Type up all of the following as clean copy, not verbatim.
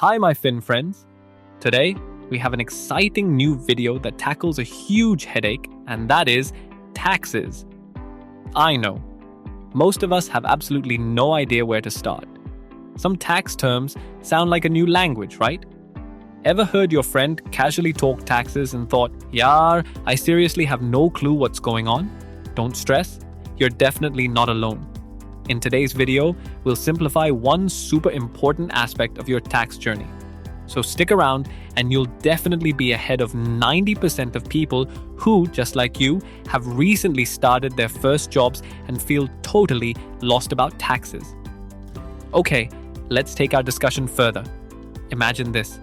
Hi, my Fin friends. Today, we have an exciting new video that tackles a huge headache, and that is taxes. I know, most of us have absolutely no idea where to start. Some tax terms sound like a new language, right? Ever heard your friend casually talk taxes and thought, "Yaar, I seriously have no clue what's going on"? Don't stress, you're definitely not alone. In today's video, we'll simplify one super important aspect of your tax journey. So stick around and you'll definitely be ahead of 90% of people who, just like you, have recently started their first jobs and feel totally lost about taxes. Okay, let's take our discussion further. Imagine this.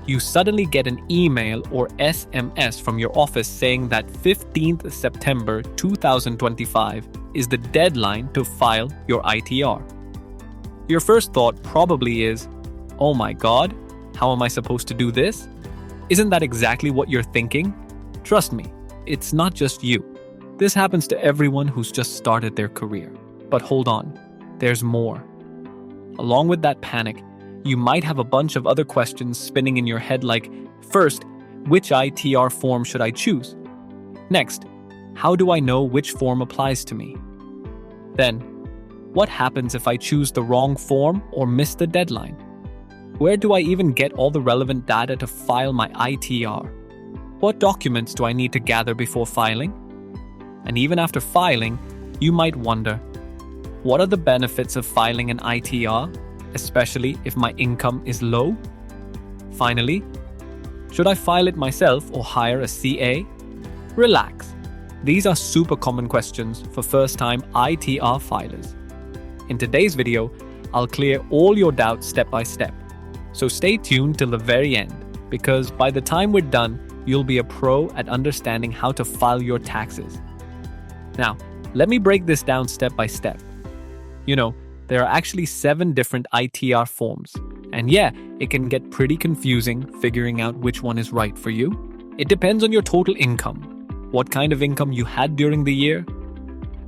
You suddenly get an email or SMS from your office saying that 15th September 2025 is the deadline to file your ITR. Your first thought probably is, "Oh my God, how am I supposed to do this?" Isn't that exactly what you're thinking? Trust me, it's not just you. This happens to everyone who's just started their career. But hold on, there's more. Along with that panic, you might have a bunch of other questions spinning in your head like, first, which ITR form should I choose? Next, how do I know which form applies to me? Then, what happens if I choose the wrong form or miss the deadline? Where do I even get all the relevant data to file my ITR? What documents do I need to gather before filing? And even after filing, you might wonder, what are the benefits of filing an ITR, especially if my income is low? Finally, should I file it myself or hire a CA? Relax. These are super common questions for first-time ITR filers. In today's video, I'll clear all your doubts step by step. So stay tuned till the very end, because by the time we're done, you'll be a pro at understanding how to file your taxes. Now, let me break this down step by step. There are actually 7 different ITR forms. And yeah, it can get pretty confusing figuring out which one is right for you. It depends on your total income, what kind of income you had during the year,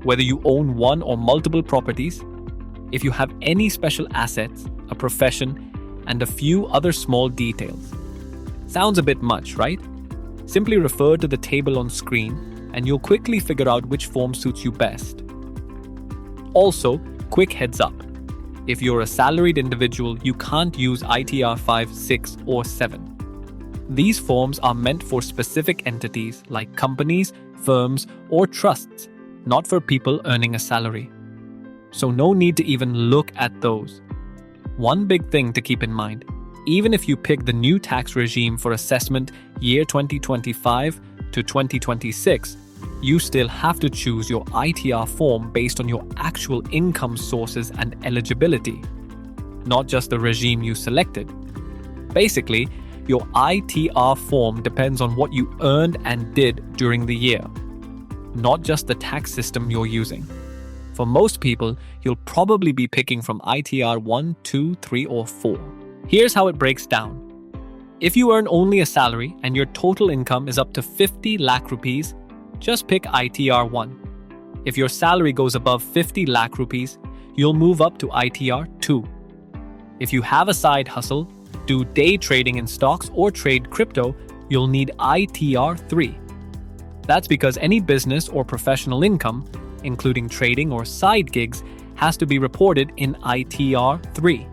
whether you own one or multiple properties, if you have any special assets, a profession, and a few other small details. Sounds a bit much, right? Simply refer to the table on screen and you'll quickly figure out which form suits you best. Also, quick heads up. If you're a salaried individual, you can't use ITR 5, 6, or 7. These forms are meant for specific entities like companies, firms, or trusts, not for people earning a salary. So no need to even look at those. One big thing to keep in mind, even if you pick the new tax regime for assessment year 2025 to 2026, you still have to choose your ITR form based on your actual income sources and eligibility, not just the regime you selected. Basically, your ITR form depends on what you earned and did during the year, not just the tax system you're using. For most people, you'll probably be picking from ITR 1, 2, 3, or 4. Here's how it breaks down. If you earn only a salary and your total income is up to 50 lakh rupees, just pick ITR 1. If your salary goes above 50 lakh rupees, you'll move up to ITR 2. If you have a side hustle, do day trading in stocks or trade crypto, you'll need ITR 3. That's because any business or professional income, including trading or side gigs, has to be reported in ITR 3.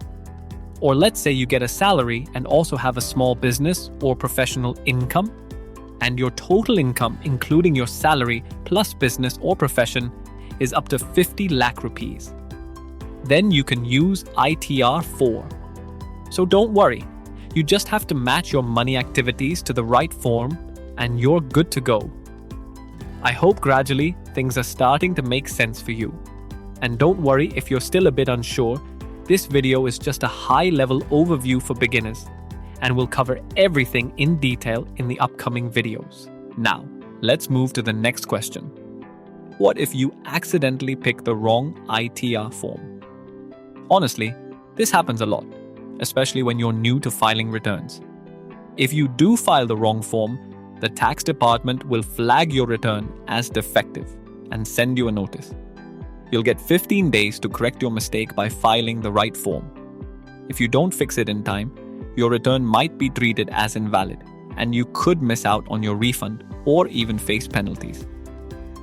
Or let's say you get a salary and also have a small business or professional income, and your total income, including your salary plus business or profession, is up to 50 lakh rupees. Then you can use ITR 4. So don't worry, you just have to match your money activities to the right form and you're good to go. I hope gradually things are starting to make sense for you. And don't worry if you're still a bit unsure, this video is just a high-level overview for beginners, and we'll cover everything in detail in the upcoming videos. Now, let's move to the next question. What if you accidentally pick the wrong ITR form? Honestly, this happens a lot, especially when you're new to filing returns. If you do file the wrong form, the tax department will flag your return as defective and send you a notice. You'll get 15 days to correct your mistake by filing the right form. If you don't fix it in time, your return might be treated as invalid, and you could miss out on your refund or even face penalties.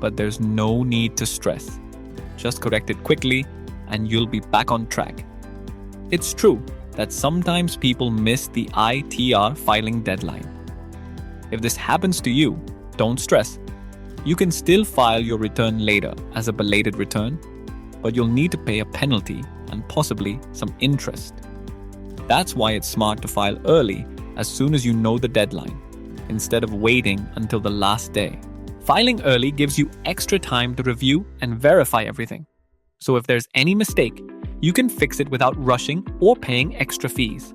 But there's no need to stress. Just correct it quickly and you'll be back on track. It's true that sometimes people miss the ITR filing deadline. If this happens to you, don't stress. You can still file your return later as a belated return, but you'll need to pay a penalty and possibly some interest. That's why it's smart to file early as soon as you know the deadline, instead of waiting until the last day. Filing early gives you extra time to review and verify everything. So if there's any mistake, you can fix it without rushing or paying extra fees.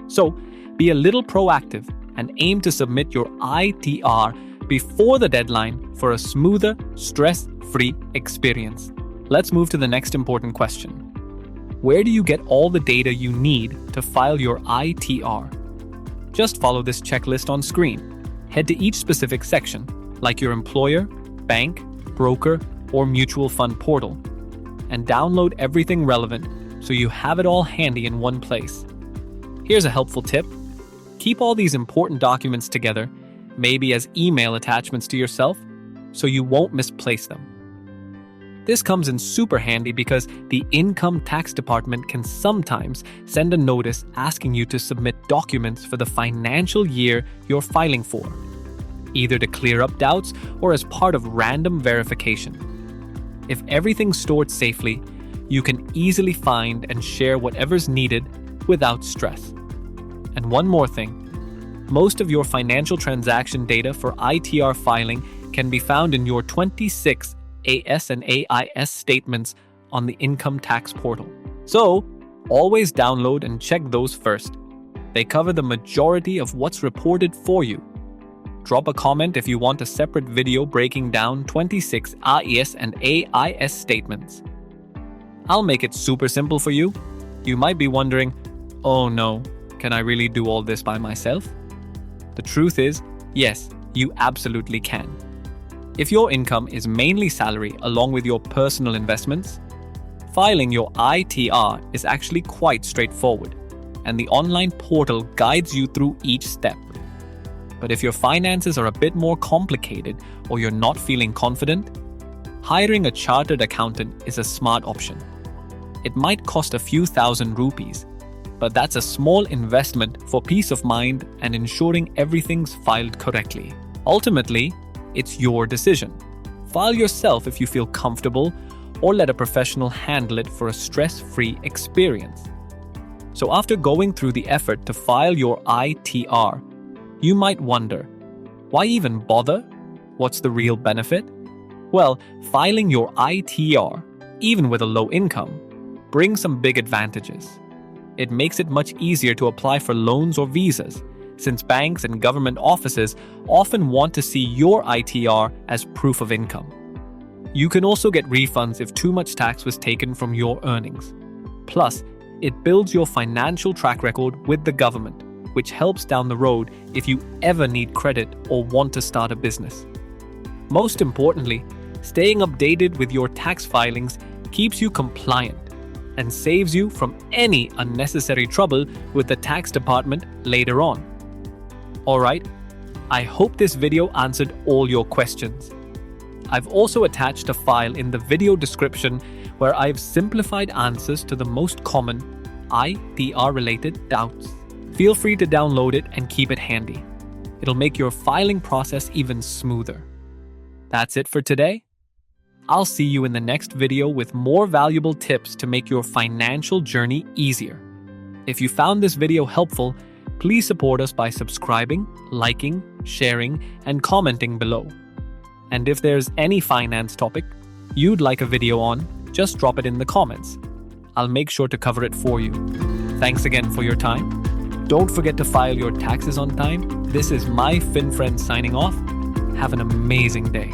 So be a little proactive and aim to submit your ITR before the deadline for a smoother, stress-free experience. Let's move to the next important question. Where do you get all the data you need to file your ITR? Just follow this checklist on screen. Head to each specific section, like your employer, bank, broker, or mutual fund portal, and download everything relevant so you have it all handy in one place. Here's a helpful tip. Keep all these important documents together, maybe as email attachments to yourself, so you won't misplace them. This comes in super handy because the income tax department can sometimes send a notice asking you to submit documents for the financial year you're filing for, either to clear up doubts or as part of random verification. If everything's stored safely, you can easily find and share whatever's needed without stress. And one more thing, most of your financial transaction data for ITR filing can be found in your 26 AS and AIS statements on the income tax portal. So, always download and check those first. They cover the majority of what's reported for you. Drop a comment if you want a separate video breaking down 26 AIS and AIS statements. I'll make it super simple for you. You might be wondering, oh no, can I really do all this by myself? The truth is, yes, you absolutely can. If your income is mainly salary along with your personal investments, filing your ITR is actually quite straightforward, and the online portal guides you through each step. But if your finances are a bit more complicated or you're not feeling confident, hiring a chartered accountant is a smart option. It might cost a few thousand rupees, but that's a small investment for peace of mind and ensuring everything's filed correctly. Ultimately, it's your decision. File yourself if you feel comfortable, or let a professional handle it for a stress-free experience. So after going through the effort to file your ITR, you might wonder, why even bother? What's the real benefit? Well, filing your ITR, even with a low income, brings some big advantages. It makes it much easier to apply for loans or visas, since banks and government offices often want to see your ITR as proof of income. You can also get refunds if too much tax was taken from your earnings. Plus, it builds your financial track record with the government, which helps down the road if you ever need credit or want to start a business. Most importantly, staying updated with your tax filings keeps you compliant and saves you from any unnecessary trouble with the tax department later on. Alright, I hope this video answered all your questions. I've also attached a file in the video description where I've simplified answers to the most common ITR-related doubts. Feel free to download it and keep it handy. It'll make your filing process even smoother. That's it for today. I'll see you in the next video with more valuable tips to make your financial journey easier. If you found this video helpful, please support us by subscribing, liking, sharing, and commenting below. And if there's any finance topic you'd like a video on, just drop it in the comments. I'll make sure to cover it for you. Thanks again for your time. Don't forget to file your taxes on time. This is my FinFriend signing off. Have an amazing day.